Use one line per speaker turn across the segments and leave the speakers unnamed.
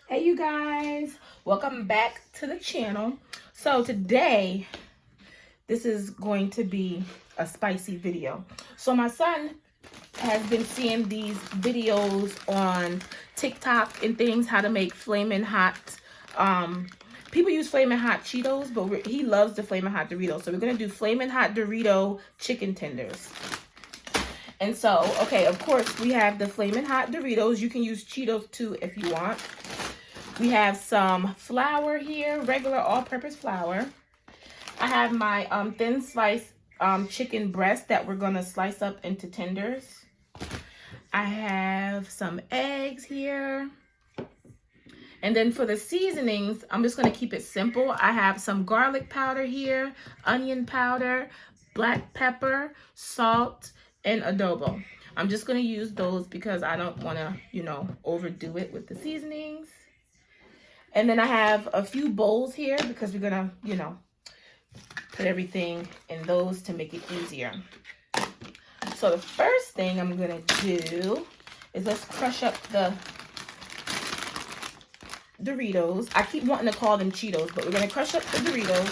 Hey you guys, welcome back to the channel. So today, this is going to be a spicy video. So my son has been seeing these videos on TikTok and things, how to make flaming hot, people use flaming hot Cheetos, but he loves the flaming hot Doritos. So we're gonna do flaming hot Dorito chicken tenders. And so, okay, of course, we have the flaming hot Doritos. You can use Cheetos too if you want. We have some flour here, regular all-purpose flour. I have my thin sliced chicken breast that we're gonna slice up into tenders. I have some eggs here. And then for the seasonings, I'm just gonna keep it simple. I have some garlic powder here, onion powder, black pepper, salt, and adobo. I'm just gonna use those because I don't wanna, overdo it with the seasonings. And then I have a few bowls here because we're gonna, put everything in those to make it easier. So the first thing I'm gonna do is let's crush up the Doritos. I keep wanting to call them Cheetos, but we're gonna crush up the Doritos.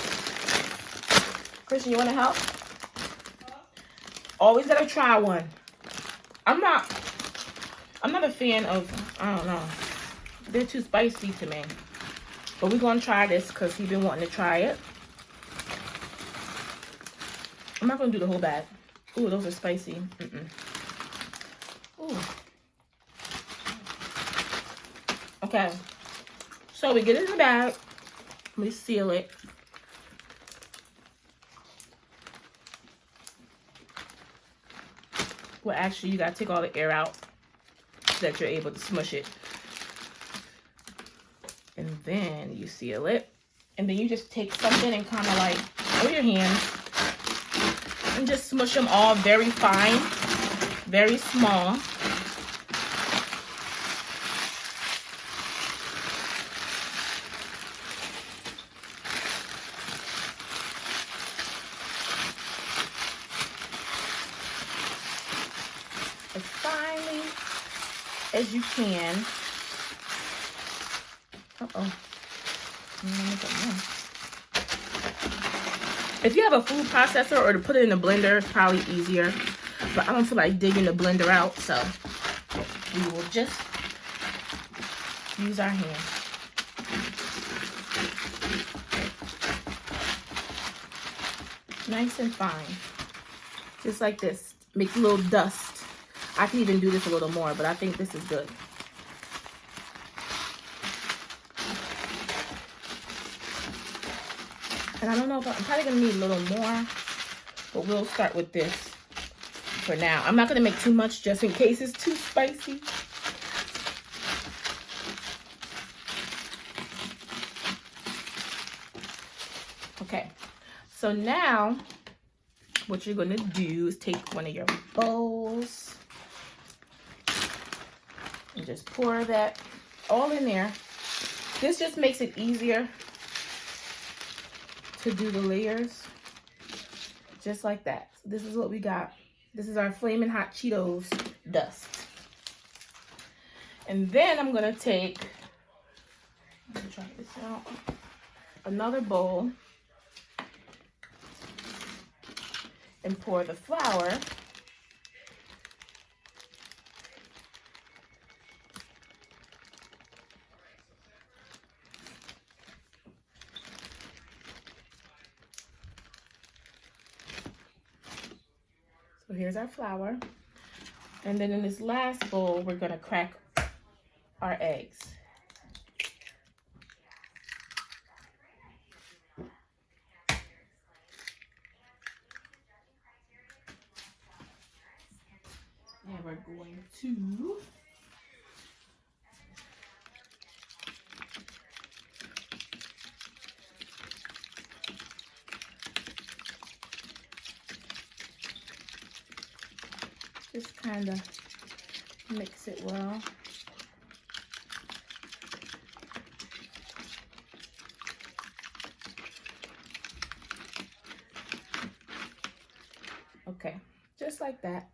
Christian, you wanna help? Always gotta try one. I'm not a fan of, I don't know. They're too spicy to me. But we're gonna try this because he's been wanting to try it. I'm not gonna do the whole bag. Ooh, those are spicy. Ooh. Okay. So we get it in the bag. We seal it. Well, actually, you gotta take all the air out so that you're able to smush it. And then you seal it. And then you just take something and kind of like, with your hands, and just smush them all very fine, very small. As finely as you can. If you have a food processor or to put it in a blender, it's probably easier. But I don't feel like digging the blender out, so we will just use our hands. Nice and fine. Just like this. Makes a little dust. I can even do this a little more, but I think this is good. And I don't know if I'm probably going to need a little more, but we'll start with this for now. I'm not going to make too much just in case it's too spicy. Okay, so now what you're going to do is take one of your bowls and just pour that all in there. This just makes it easier to do the layers, just like that. So this is what we got. This is our flaming hot Cheetos dust. And then I'm gonna take, let me try this out, another bowl and pour the flour. So here's our flour. And then in this last bowl, we're gonna crack our eggs. And we're going to just kind of mix it well. Okay, just like that.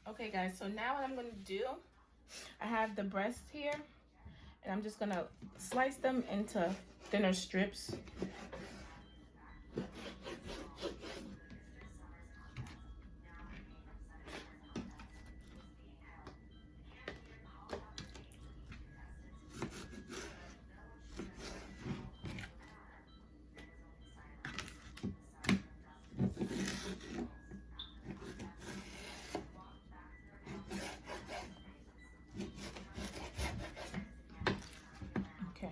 Okay guys, so now what I'm going to do I have the breast here, and I'm just gonna slice them into thinner strips. Okay.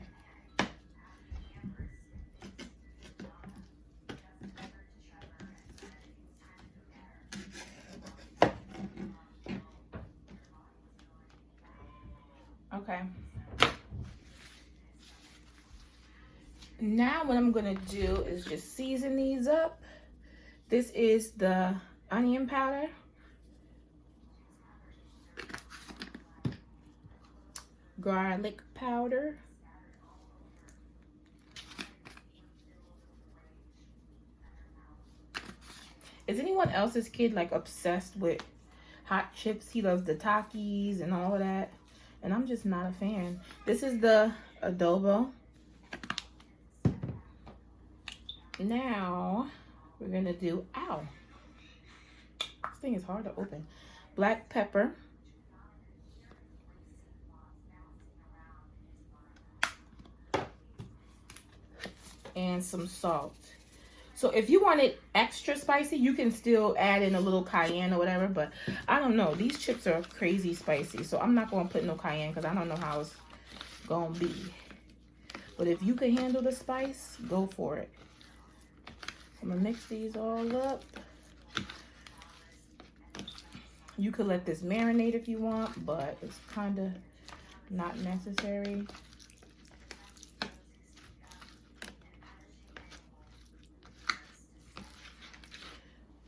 Okay. Now what I'm gonna do is just season these up. This is the onion powder, garlic powder, is anyone else's kid like obsessed with hot chips? He loves the Takis and all of that, and I'm just not a fan. This is the adobo. Now we're gonna do, ow, this thing is hard to open, black pepper, and some salt. So if you want it extra spicy, you can still add in a little cayenne or whatever, but I don't know, these chips are crazy spicy, so I'm not gonna put no cayenne because I don't know how it's gonna be. But if you can handle the spice, go for it. I'm gonna mix these all up. You could let this marinate if you want, but it's kind of not necessary.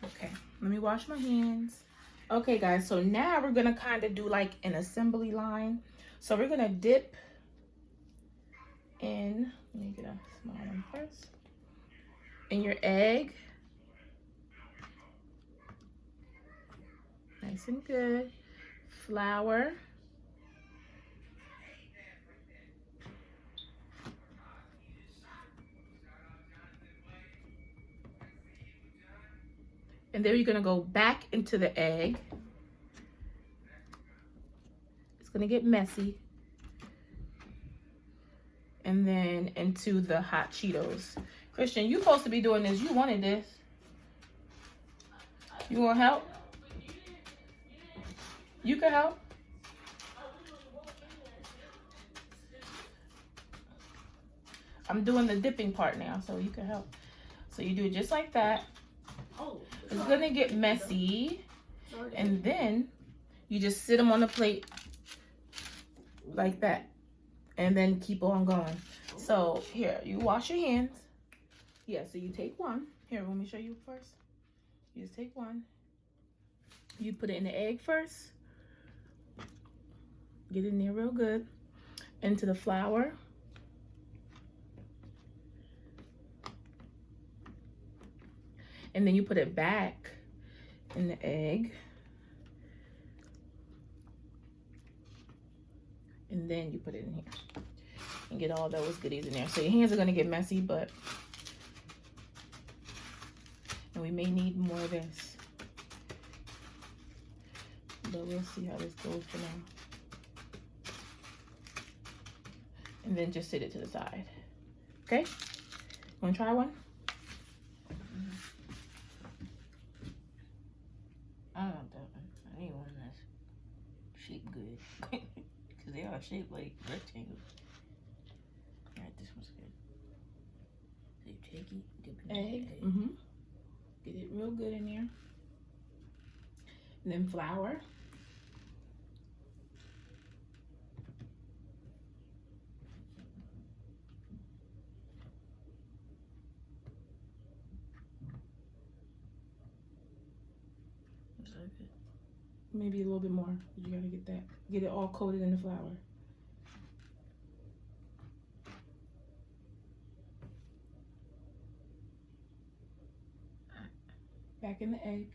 Okay, let me wash my hands. Okay guys, so now we're gonna kind of do like an assembly line. So we're gonna dip in, let me get a small one first, in your egg. Nice and good. Flour. And then you're gonna go back into the egg. It's gonna get messy. And then into the hot Cheetos. Christian, you supposed to be doing this. You wanted this. You want help? You can help. I'm doing the dipping part now, so you can help. So you do it just like that. It's gonna get messy. And then you just sit them on the plate like that. And then keep on going. So here, you wash your hands. Yeah, so you take one. Here, let me show you first. You just take one. You put it in the egg first. Get in there real good. Into the flour. And then you put it back in the egg. And then you put it in here. And get all those goodies in there. So your hands are gonna get messy, but, and we may need more of this. But we'll see how this goes for now. And then just sit it to the side. Okay? Wanna try one?
I don't want that one. I need one that's shaped good. Because they are shaped like rectangles. Alright, this one's good. So you take it, dip it in the
Egg.
egg.
Get it real good in there. And then flour.
Looks like it.
Maybe a little bit more. You gotta get that. Get it all coated in the flour. Back in the egg.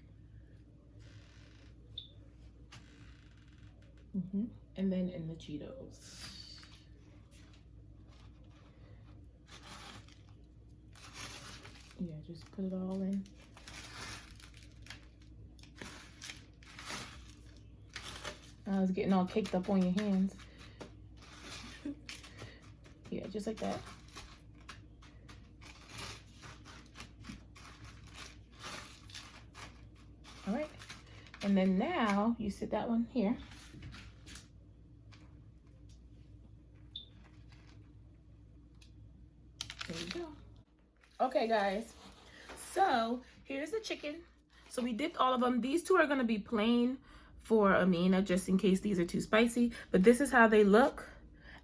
And then in the Cheetos. Yeah, just put it all in. I was getting all caked up on your hands. Yeah, just like that. All right. And then now you sit that one here. There you go. Okay, guys. So here's the chicken. So we dipped all of them. These two are going to be plain for Amina, just in case these are too spicy. But this is how they look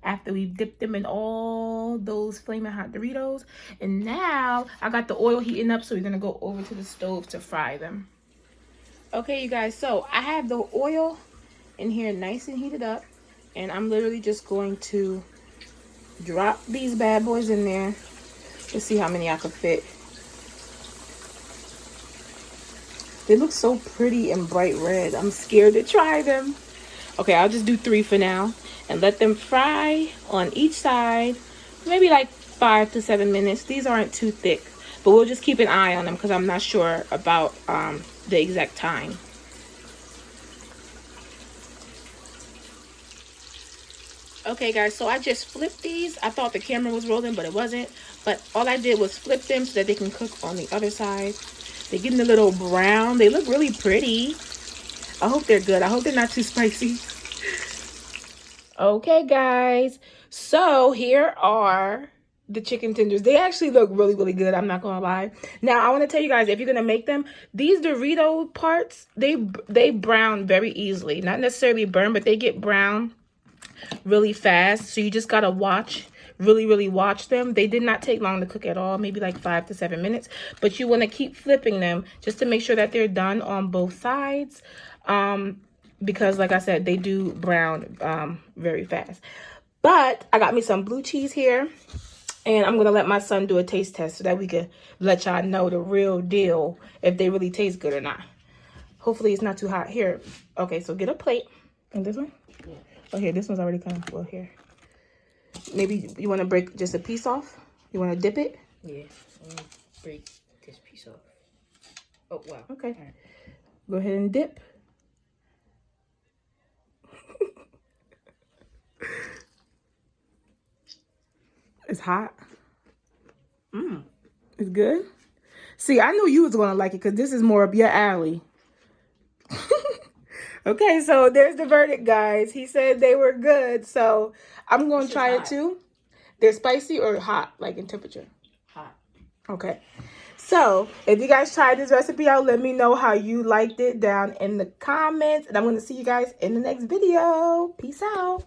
after we dipped them in all those flaming hot Doritos. And now I got the oil heating up, so we're going to go over to the stove to fry them. Okay, you guys. So I have the oil in here nice and heated up. And I'm literally just going to drop these bad boys in there. Let's see how many I could fit. They look so pretty and bright red. I'm scared to try them. Okay, I'll just do 3 for now and let them fry on each side, maybe like 5 to 7 minutes. These aren't too thick, but we'll just keep an eye on them because I'm not sure about the exact time. Okay, guys, so I just flipped these. I thought the camera was rolling, but it wasn't. But all I did was flip them so that they can cook on the other side. They're getting a little brown. They look really pretty. I hope they're good. I hope they're not too spicy. Okay, guys. So here are the chicken tenders. They actually look really, really good. I'm not going to lie. Now, I want to tell you guys, if you're going to make them, these Dorito parts, they brown very easily. Not necessarily burn, but they get brown really fast. So you just got to watch. Really watch them. They did not take long to cook at all, maybe like 5 to 7 minutes, but you want to keep flipping them just to make sure that they're done on both sides, because like I said, they do brown very fast. But I got me some blue cheese here, and I'm gonna let my son do a taste test so that we can let y'all know the real deal, if they really taste good or not. Hopefully it's not too hot. Here, okay, so get a plate. And this one? Yeah. Oh, here, this one's already kind of full. Here, maybe you want to break just a piece off. You want to dip it?
Yeah, I'm gonna break this piece off. Oh, wow.
Okay. Right. Go ahead and dip. It's hot. It's good. See, I knew you was going to like it because this is more up your alley. Okay, so there's the verdict, guys. He said they were good, so I'm going to try it too. They're spicy or hot, like in temperature?
Hot.
Okay. So, if you guys tried this recipe out, let me know how you liked it down in the comments. And I'm going to see you guys in the next video. Peace out.